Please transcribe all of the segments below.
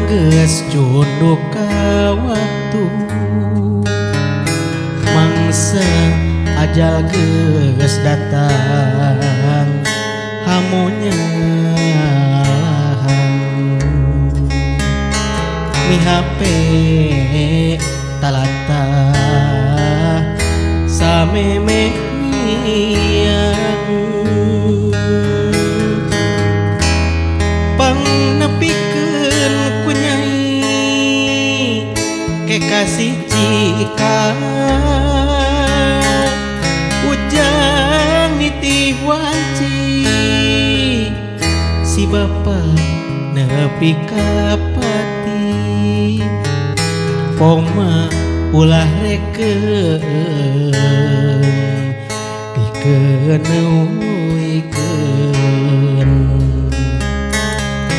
geus junduk ka waktu mangsa ajal geus datang hamunya mi HP talata sameme miang pangapikeun ku nyai kekasih cika ujang nitih wanci si bapa nepi ka pati koma ulah rekeun pikeun neuikeun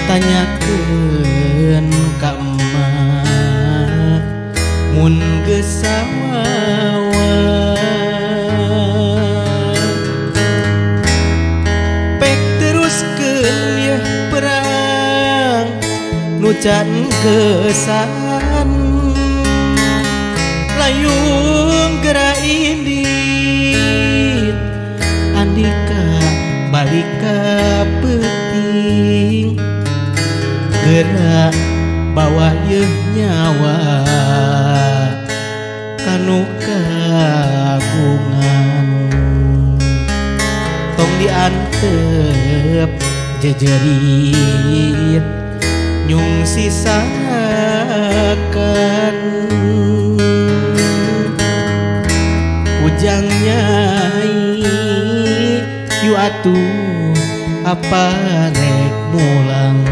tanyakeun ka emak mun geus sawawa pek teruskeun ya perang nu can kesan layung gerak indit andika balik ka peuting gerak bawa yeuh nyawa kanu kagungan tong diantep jejerit nyung sisakan ujang nyai yu atuh apa rek mulang